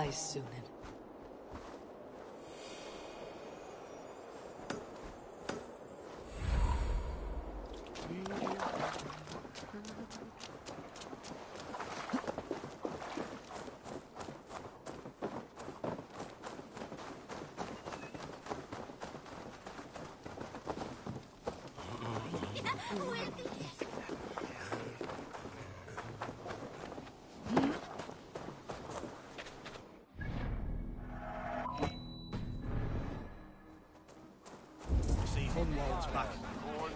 wise, Sunan. Hunwald's back,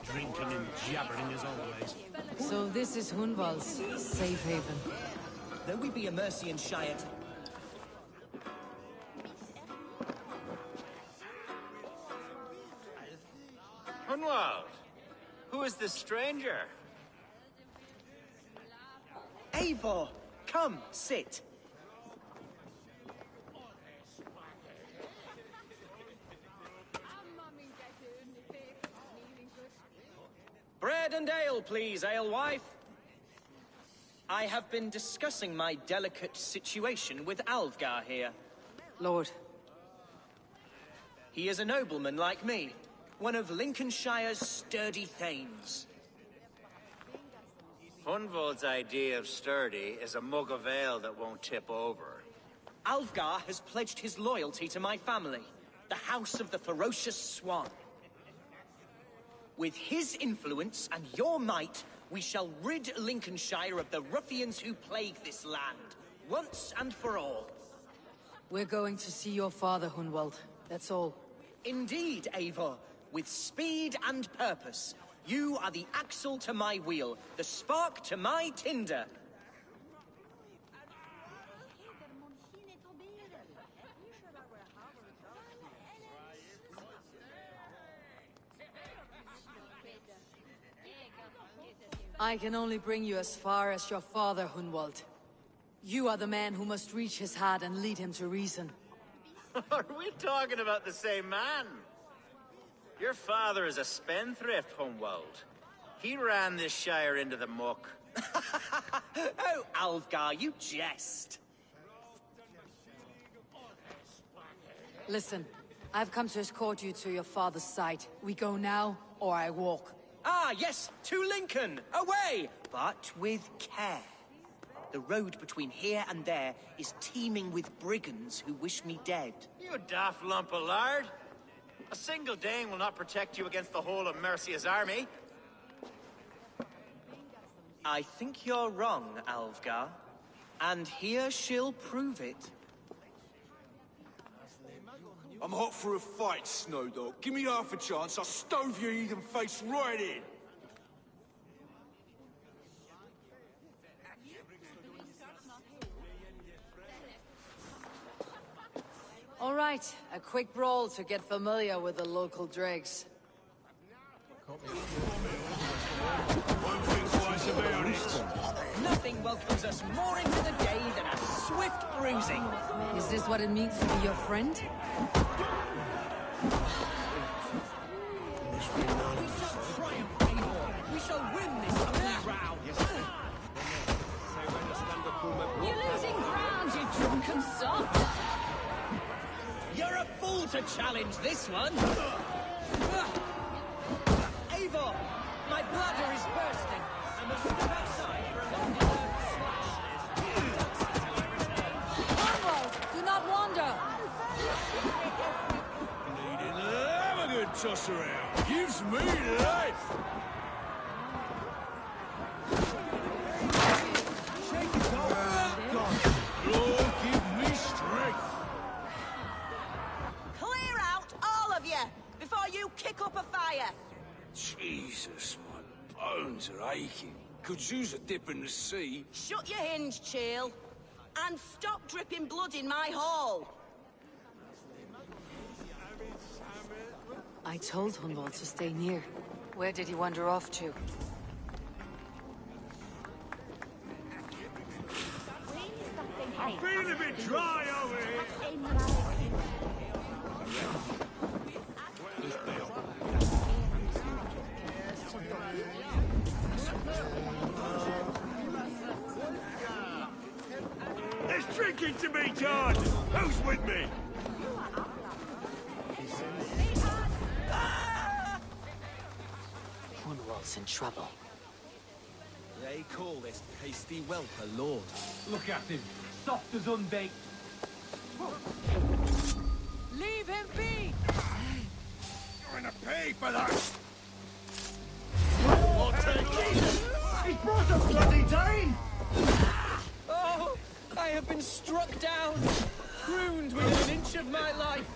drinking and jabbering as always. So this is Hunwald's safe haven. Though we be a Mercian Shire, Hunwald, who is this stranger? Eivor, come, sit. Bread and ale, please, alewife. I have been discussing my delicate situation with Alvgar here. Lord. He is a nobleman like me, one of Lincolnshire's sturdy thanes. Hunwald's idea of sturdy is a mug of ale that won't tip over. Alvgar has pledged his loyalty to my family, the House of the Ferocious Swan. With his influence and your might, we shall rid Lincolnshire of the ruffians who plague this land, once and for all. We're going to see your father, Hunwald. That's all. Indeed, Eivor. With speed and purpose. You are the axle to my wheel, the spark to my tinder. I can only bring you as far as your father, Hunwald. You are the man who must reach his heart and lead him to reason. Are we talking about the same man? Your father is a spendthrift, Hunwald. He ran this shire into the muck. Oh, Alvgar, you jest. Listen, I've come to escort you to your father's side. We go now, or I walk. Ah, yes, to Lincoln! Away! But with care. The road between here and there is teeming with brigands who wish me dead. You daft lump of lard. A single Dane will not protect you against the whole of Mercia's army. I think you're wrong, Alvgar. And here she'll prove it. I'm hot for a fight, Snowdog. Give me half a chance, I'll stove your heathen face right in. All right, a quick brawl to get familiar with the local dregs. Nothing welcomes us more into the day than a swift bruising. Is this what it means to be your friend? We shall win this ugly round. You're losing ground, you drunken sot! You're a fool to challenge this one. Eivor, my bladder is bursting. I must step outside for a long-deserved splash. Hunwald, do not wander! Needing to have a good toss around. Gives me life. Shake it off. Lord, give me strength. Clear out, all of you, before you kick up a fire. Jesus, my bones are aching. Could use a dip in the sea. Shut your hinge, Chill, and stop dripping blood in my hall. I told Hunwald to stay near. Where did he wander off to? I'm feeling a bit dry over here. There's drinking to be done! Who's with me? Hunwald's in trouble. They call this pasty whelp a lord. Look at him, soft as unbaked. Leave him be! I'm gonna pay for that! He's brought us bloody down! Oh, I have been struck down, crooned within an inch of my life.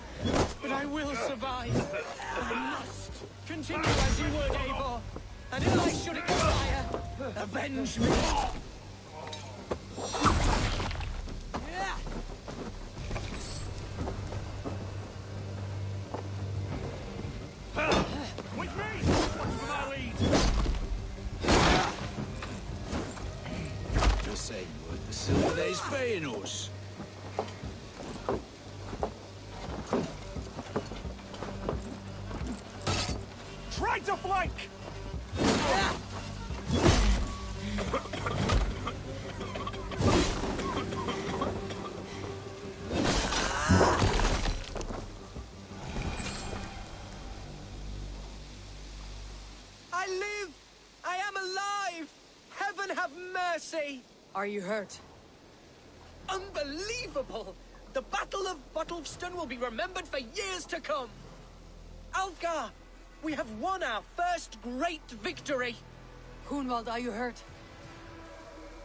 But I will survive. I must. Continue as you would, Eivor. And if I should expire, avenge me. With me! Watch for my lead! The same word the silver day's paying us. Try to flank! I live! I am alive! Heaven have mercy! Are you hurt? Unbelievable! The Battle of Bottlefston will be remembered for years to come! Alfgar! We have won our first great victory! Hunwald, are you hurt?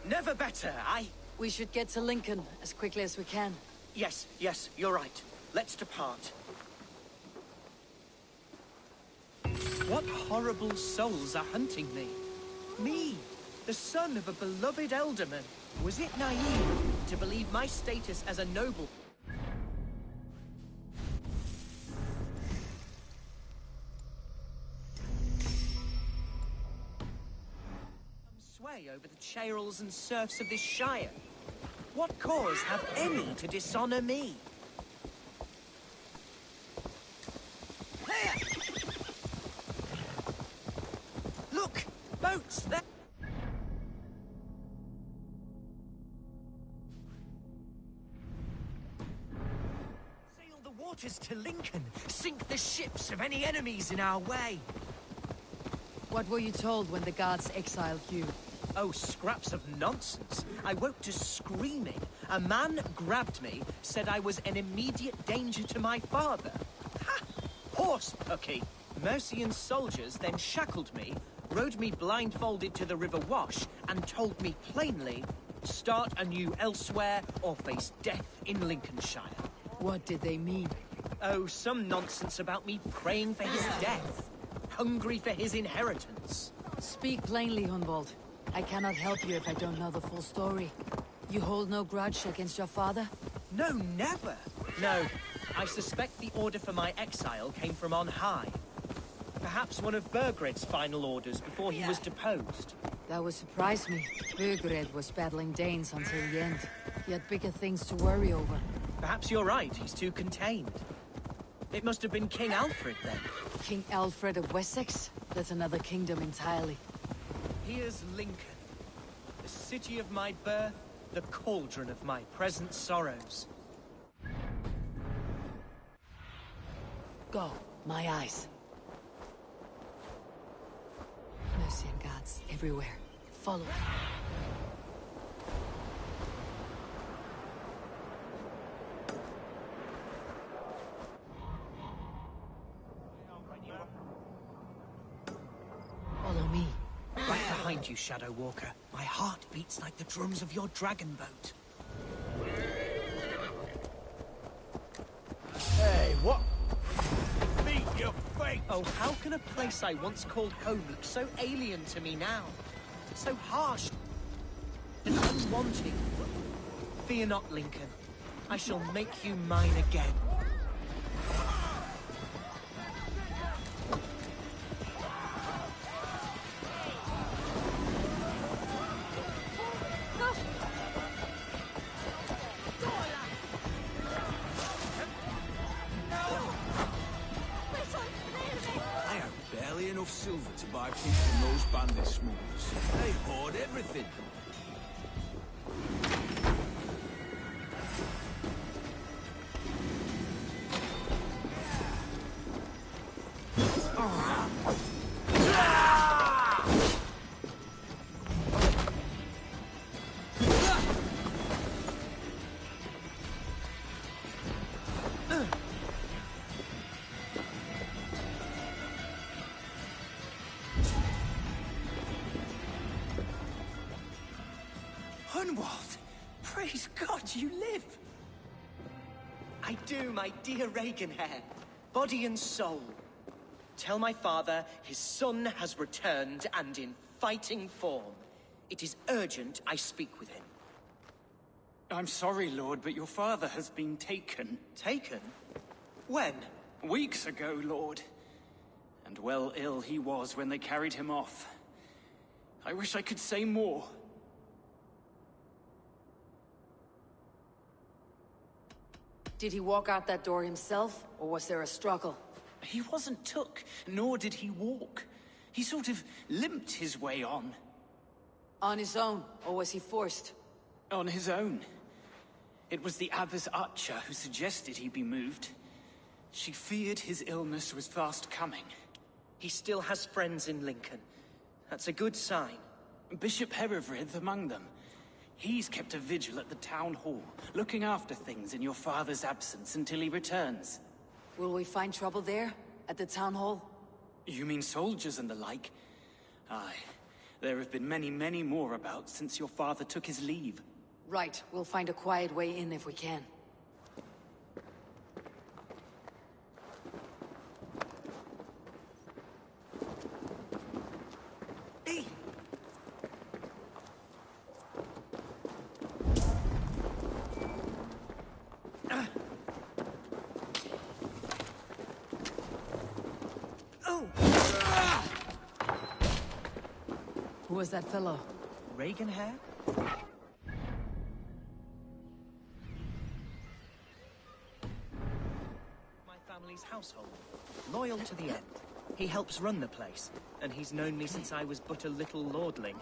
Never better, We should get to Lincoln as quickly as we can. Yes, you're right. Let's depart. What horrible souls are hunting me? Me, the son of a beloved elderman. Was it naive to believe my status as a noble sway over the churls and serfs of this shire? What cause have any to dishonor me? Look! Boats there! Sail the waters to Lincoln! Sink the ships of any enemies in our way! What were you told when the gods exiled you? Oh, scraps of nonsense. I woke to screaming. A man grabbed me, said I was an immediate danger to my father. Ha! Horse pucky! Mercian soldiers then shackled me, rode me blindfolded to the River Wash, and told me plainly, start anew elsewhere or face death in Lincolnshire. What did they mean? Oh, some nonsense about me praying for his death. Hungry for his inheritance. Speak plainly, Hunwald. I cannot help you if I don't know the full story. You hold no grudge against your father? No, never. No, I suspect the order for my exile came from on high. Perhaps one of Burgred's final orders before he was deposed. That would surprise me. Burgred was battling Danes until the end. He had bigger things to worry over. Perhaps you're right, he's too contained. It must have been King Alfred, then. King Alfred of Wessex? That's another kingdom entirely. Here's Lincoln. The city of my birth, the cauldron of my present sorrows. Go, my eyes. Mercy and gods everywhere. Follow me. Follow me. Right behind you, Shadow Walker. My heart beats like the drums of your dragon boat. Hey, what? Meet your fate! Oh, how can a place I once called home look so alien to me now? So harsh and unwanting. Fear not, Lincoln. I shall make you mine again. I have barely enough silver to buy food from those bandit smugglers. They hoard everything. do you live? I do, my dear Reaganhair. Body and soul. Tell my father his son has returned and in fighting form. It is urgent I speak with him. I'm sorry, Lord, but your father has been taken. Taken? When? Weeks ago, Lord. And well ill he was when they carried him off. I wish I could say more. Did he walk out that door himself, or was there a struggle? He wasn't took, nor did he walk. He sort of limped his way on. On his own, or was he forced? On his own. It was the Abbess Archer who suggested he be moved. She feared his illness was fast coming. He still has friends in Lincoln. That's a good sign. Bishop Herewrith among them. He's kept a vigil at the town hall, looking after things in your father's absence until he returns. Will we find trouble there, at the town hall? You mean soldiers and the like? Aye. There have been many, many more about since your father took his leave. Right, we'll find a quiet way in if we can. Who was that fellow? Reaganhair? My family's household. Loyal to the end. He helps run the place, and he's known me since I was but a little lordling.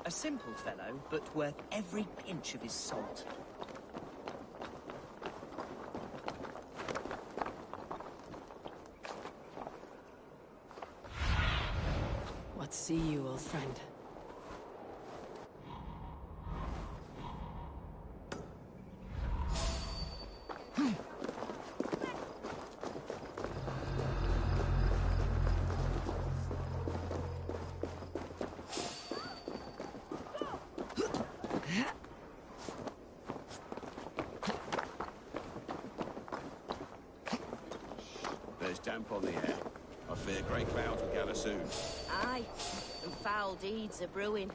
A simple fellow, but worth every pinch of his salt. What see you, old friend? There's damp on the air. I fear grey clouds will gather soon. Aye, and foul deeds are brewing.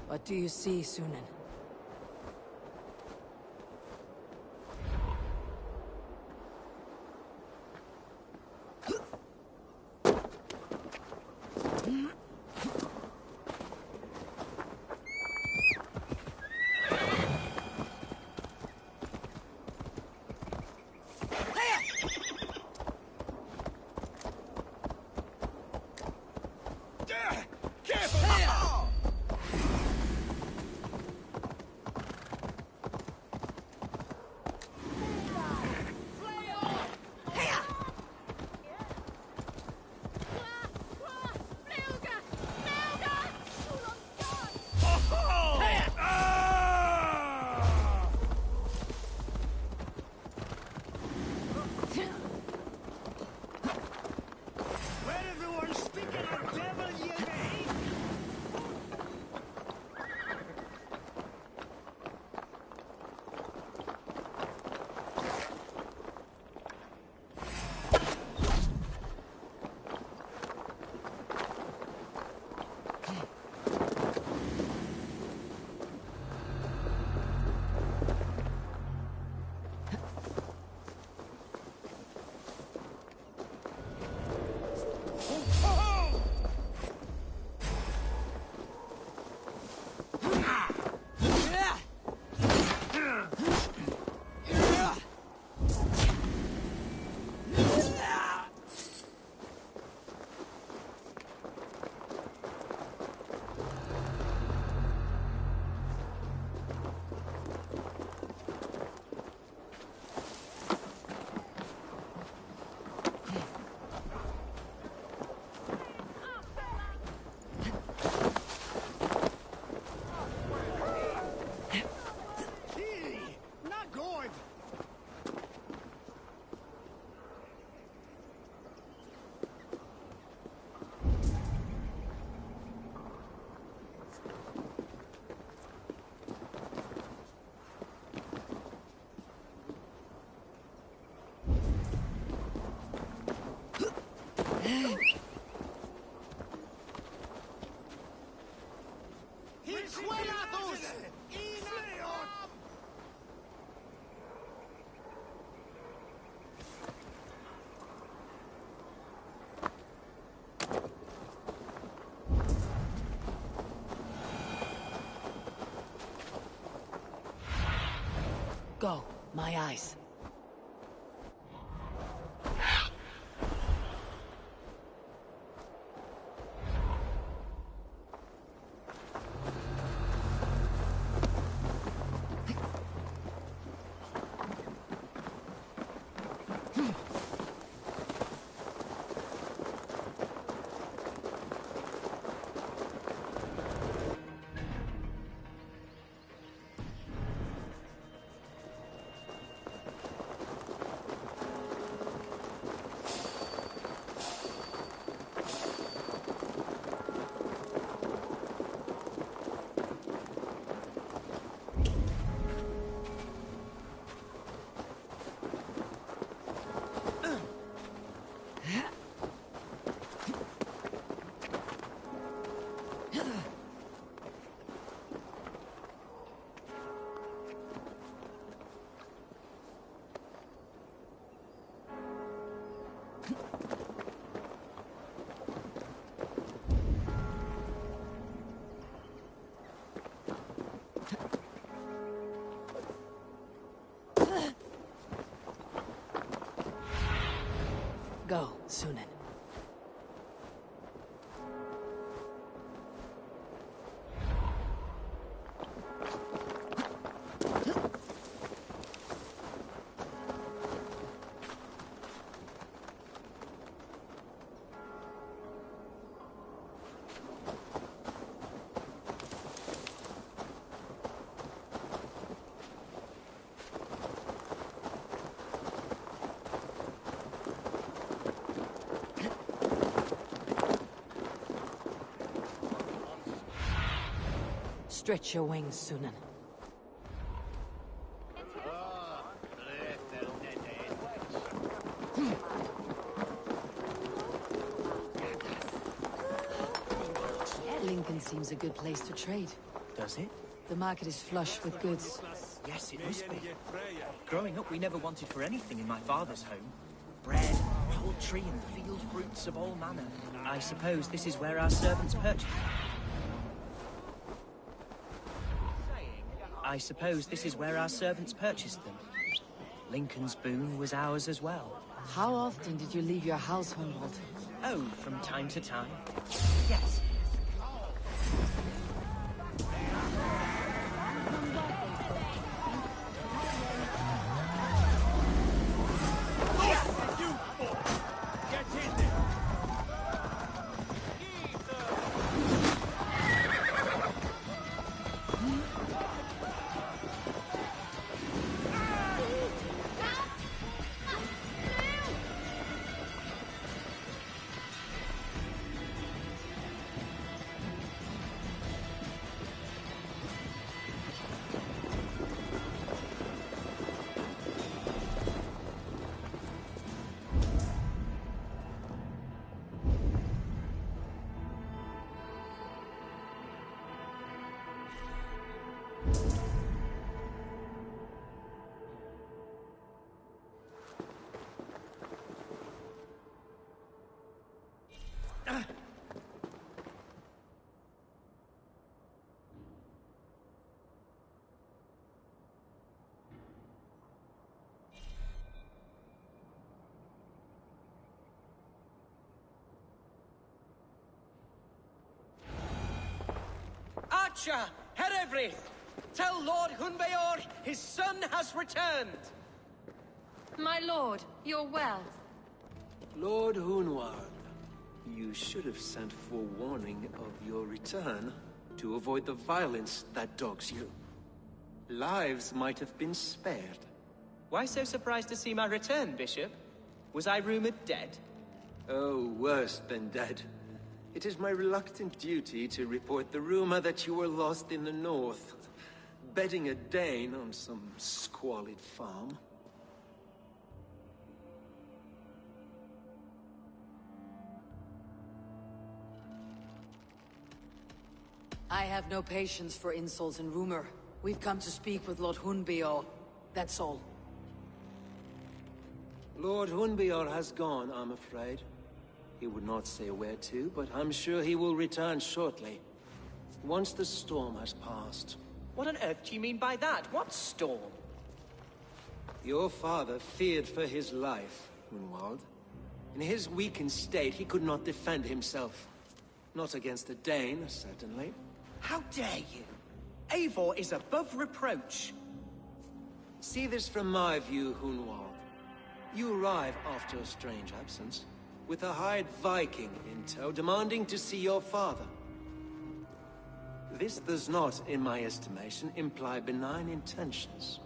What do you see, Sunan? Go, my eyes. Go, Sunan. Stretch your wings, Sunan. Lincoln seems a good place to trade. Does it? The market is flush with goods. Yes, it must be. Growing up, we never wanted for anything in my father's home. Bread, poultry, and field fruits of all manner. I suppose this is where our servants purchase. I suppose this is where our servants purchased them. Lincoln's boon was ours as well. How often did you leave your house, Hunwald? Oh, from time to time. Yes. Archer, Herevri, tell Lord Hunbeor his son has returned. My lord, you're well. Lord Hunwald, you should have sent forewarning of your return to avoid the violence that dogs you. Lives might have been spared. Why so surprised to see my return, Bishop? Was I rumored dead? Oh, worse than dead. It is my reluctant duty to report the rumor that you were lost in the north, bedding a Dane on some squalid farm. I have no patience for insults and rumor. We've come to speak with Lord Hunbior. That's all. Lord Hunbior has gone, I'm afraid. He would not say where to, but I'm sure he will return shortly. Once the storm has passed. What on earth do you mean by that? What storm? Your father feared for his life, Hunwald. In his weakened state, he could not defend himself. Not against a Dane, certainly. How dare you? Eivor is above reproach. See this from my view, Hunwald. You arrive after a strange absence, with a hired Viking in tow, demanding to see your father. This does not, in my estimation, imply benign intentions.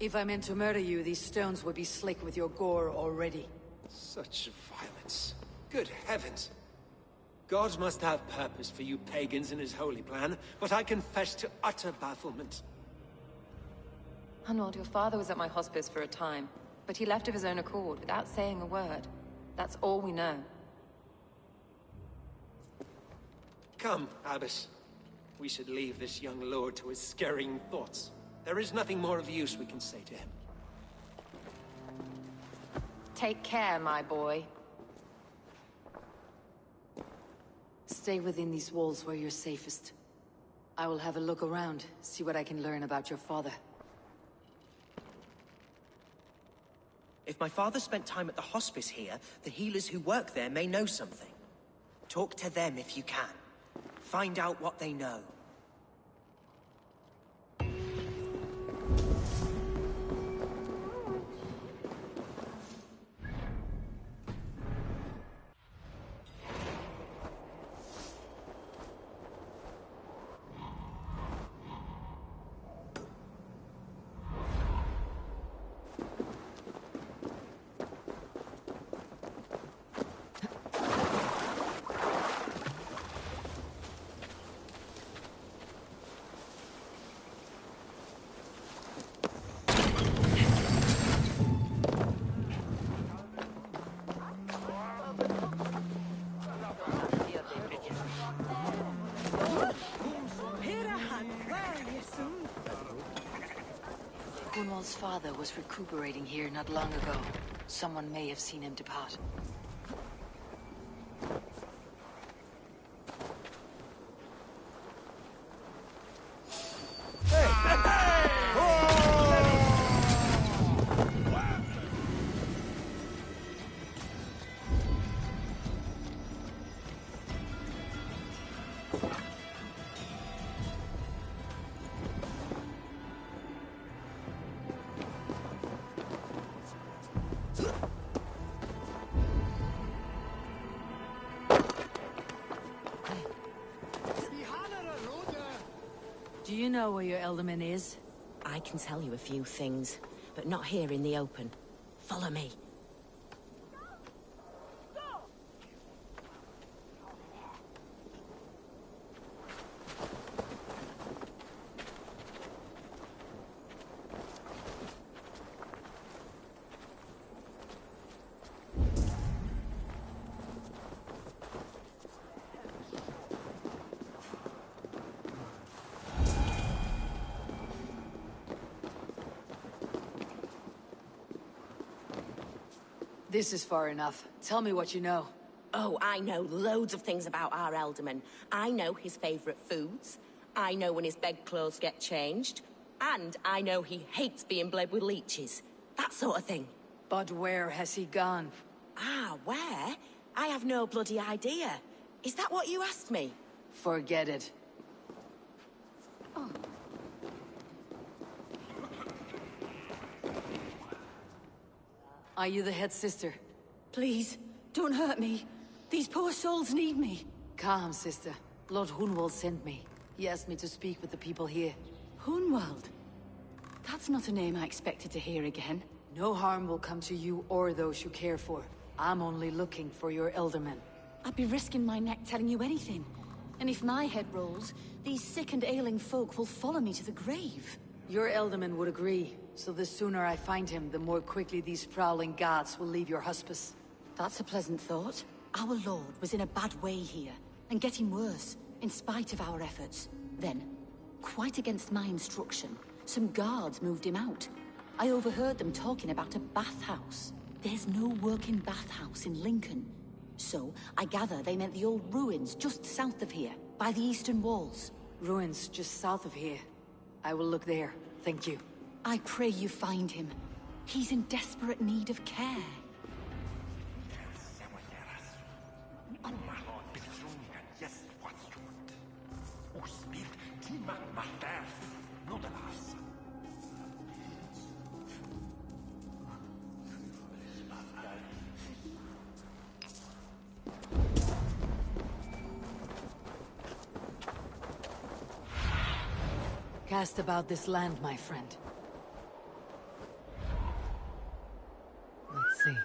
If I meant to murder you, these stones would be slick with your gore already. Such violence. Good heavens! God must have purpose for you pagans in his holy plan, but I confess to utter bafflement. Hunwald, your father was at my hospice for a time, but he left of his own accord, without saying a word. That's all we know. Come, Abbess. We should leave this young lord to his scurrying thoughts. There is nothing more of use we can say to him. Take care, my boy. Stay within these walls where you're safest. I will have a look around, see what I can learn about your father. If my father spent time at the hospice here, the healers who work there may know something. Talk to them if you can. Find out what they know. Hunwald's father was recuperating here not long ago. Someone may have seen him depart. Do you know where your Elderman is? I can tell you a few things, but not here in the open. Follow me. This is far enough. Tell me what you know. Oh, I know loads of things about our Elderman. I know his favorite foods. I know when his bedclothes get changed. And I know he hates being bled with leeches. That sort of thing. But where has he gone? Ah, where? I have no bloody idea. Is that what you asked me? Forget it. Are you the head sister? Please, don't hurt me. These poor souls need me. Calm, sister. Lord Hunwald sent me. He asked me to speak with the people here. Hunwald? That's not a name I expected to hear again. No harm will come to you or those you care for. I'm only looking for your Elderman. I'd be risking my neck telling you anything. And if my head rolls, these sick and ailing folk will follow me to the grave. Your Ealdorman would agree, so the sooner I find him, the more quickly these prowling guards will leave your hospice. That's a pleasant thought. Our lord was in a bad way here, and getting worse, in spite of our efforts. Then, quite against my instruction, some guards moved him out. I overheard them talking about a bathhouse. There's no working bathhouse in Lincoln. So, I gather they meant the old ruins just south of here, by the eastern walls. Ruins just south of here. I will look there, thank you. I pray you find him. He's in desperate need of care. Cast about this land, my friend. Let's see.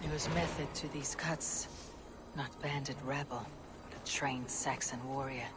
There was method to these cuts. Not bandit rebel, but a trained Saxon warrior.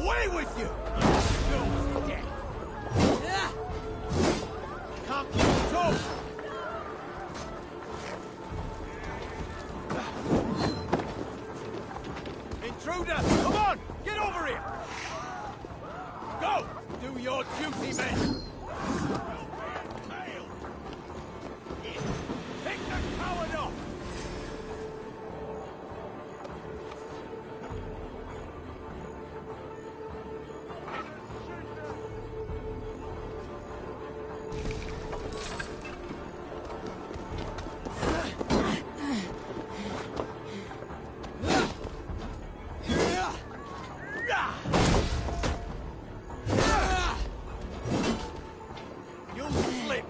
Away with you! Can't keep it up! Intruder! Come on! Get over here! Go! Do your duty, men! Pick the coward off! You'll slip!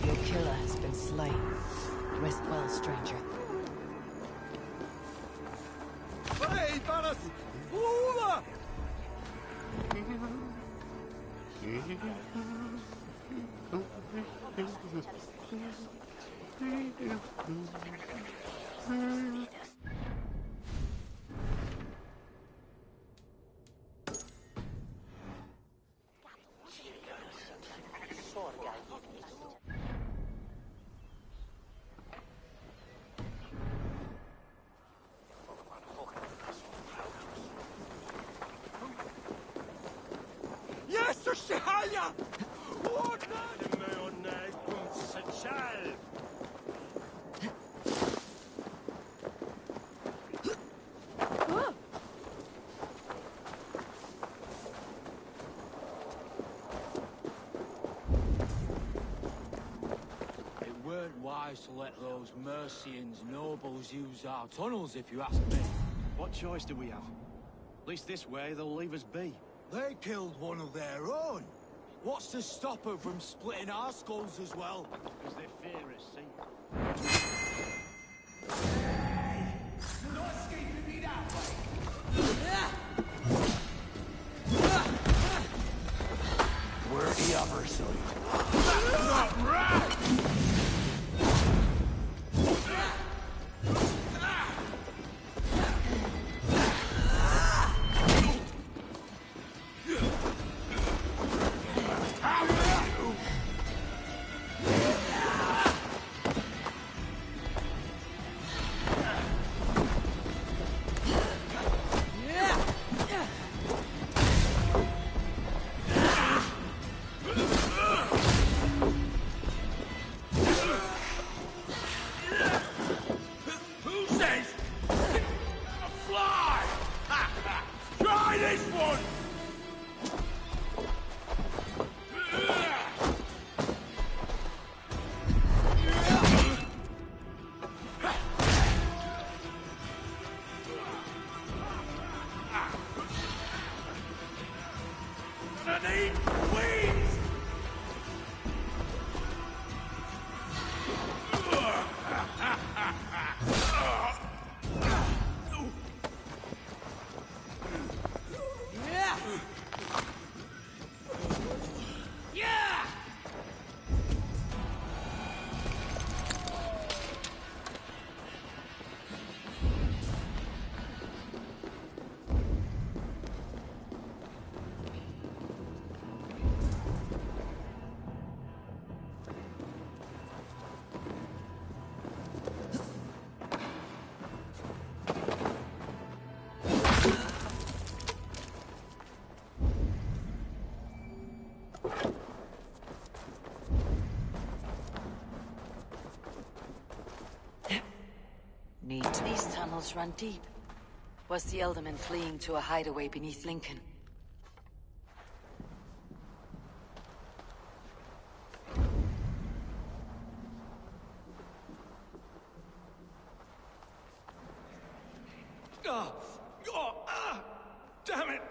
Your killer has been slain. Rest well, stranger. Hey, Varas! Fula! Yes, Shahaya! It weren't wise to let those Mercians nobles use our tunnels, if you ask me. What choice do we have? At least this way they'll leave us be. They killed one of their own. What's to stop them from splitting our skulls as well? Because they fear us, see? Not escaping me that way! We're the other side. That's not right! These tunnels run deep. Was the Elderman fleeing to a hideaway beneath Lincoln? Damn it!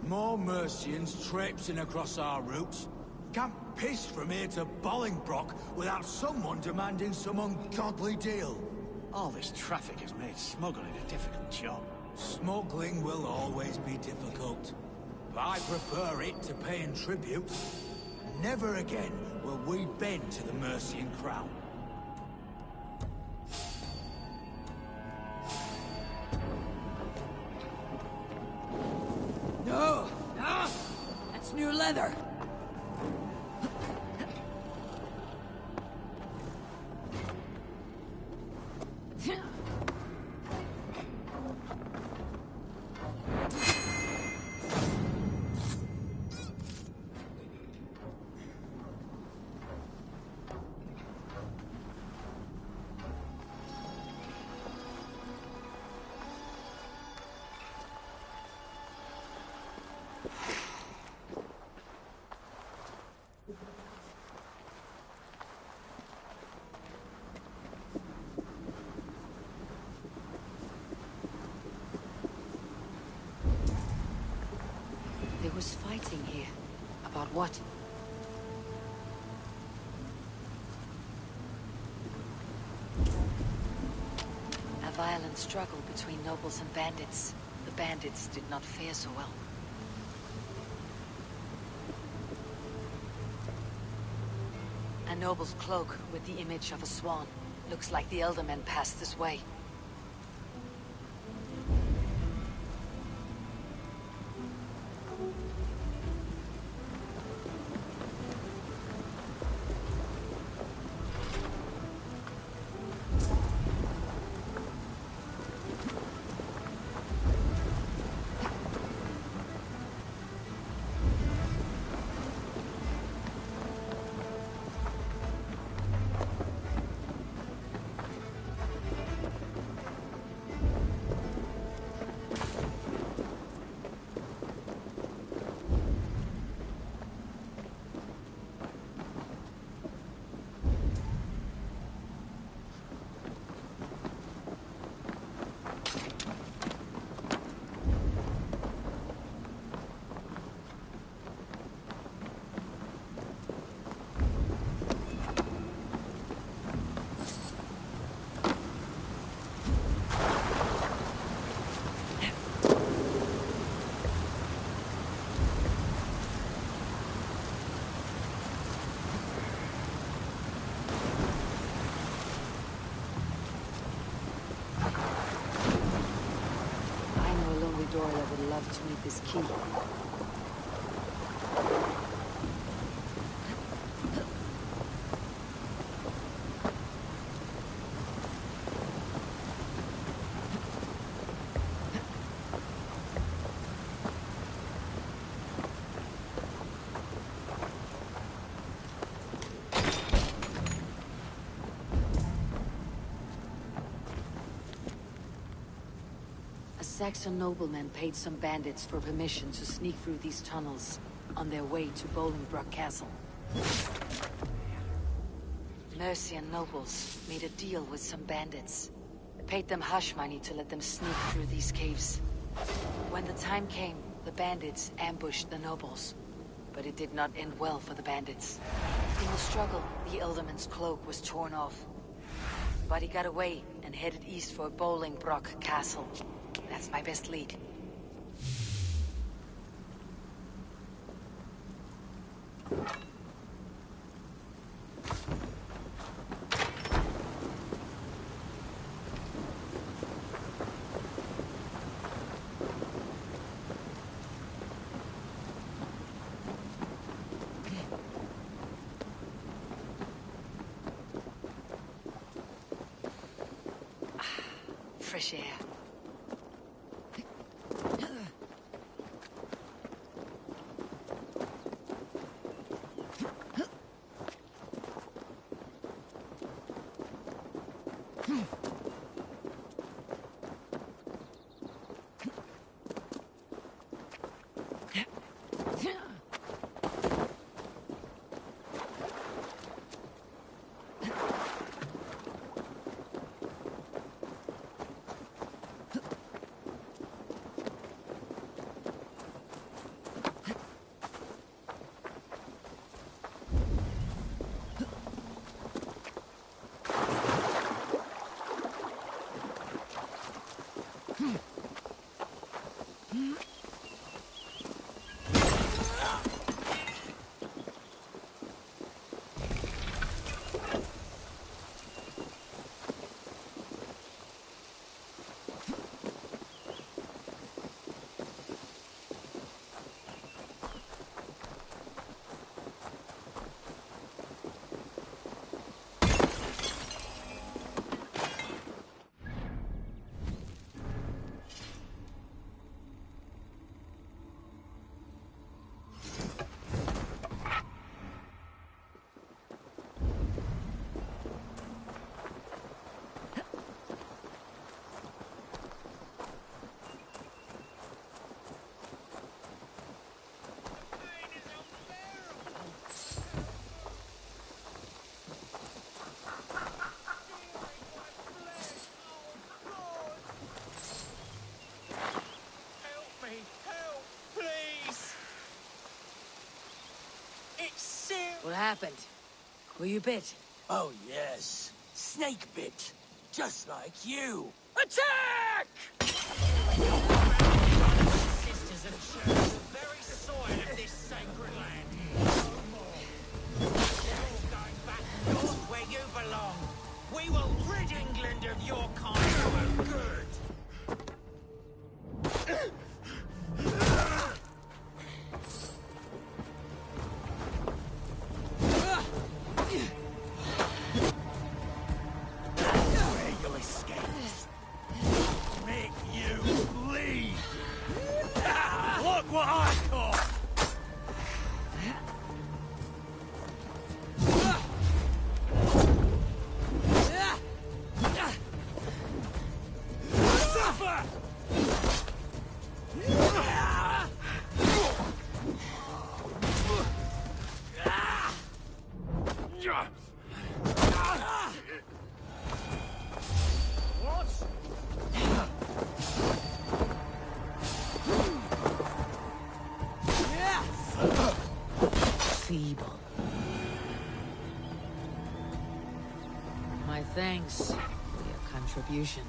More Mercians traipsing across our routes. Can't piss from here to Bolingbroke without someone demanding some ungodly deal. All this traffic has made smuggling a difficult job. Smuggling will always be difficult. But I prefer it to paying tribute. Never again will we bend to the Mercian crown. No! Ah! That's new leather! There was fighting here. About what? A violent struggle between nobles and bandits. The bandits did not fare so well. A noble's cloak with the image of a swan. Looks like the Eldermen passed this way. detonate this key. Saxon noblemen paid some bandits for permission to sneak through these tunnels on their way to Bolingbroke Castle. Mercian nobles made a deal with some bandits. Paid them hush money to let them sneak through these caves. When the time came, the bandits ambushed the nobles. But it did not end well for the bandits. In the struggle, the Elderman's cloak was torn off. But he got away and headed east for Bolingbroke Castle. That's my best lead. Fresh air. What happened? Were you bit? Oh, yes. Snake bit. Just like you. Attack! Sisters and church, the very soil of this sacred land. You're all going back north where you belong. We will rid England of your kind for good. Feeble. My thanks for your contribution.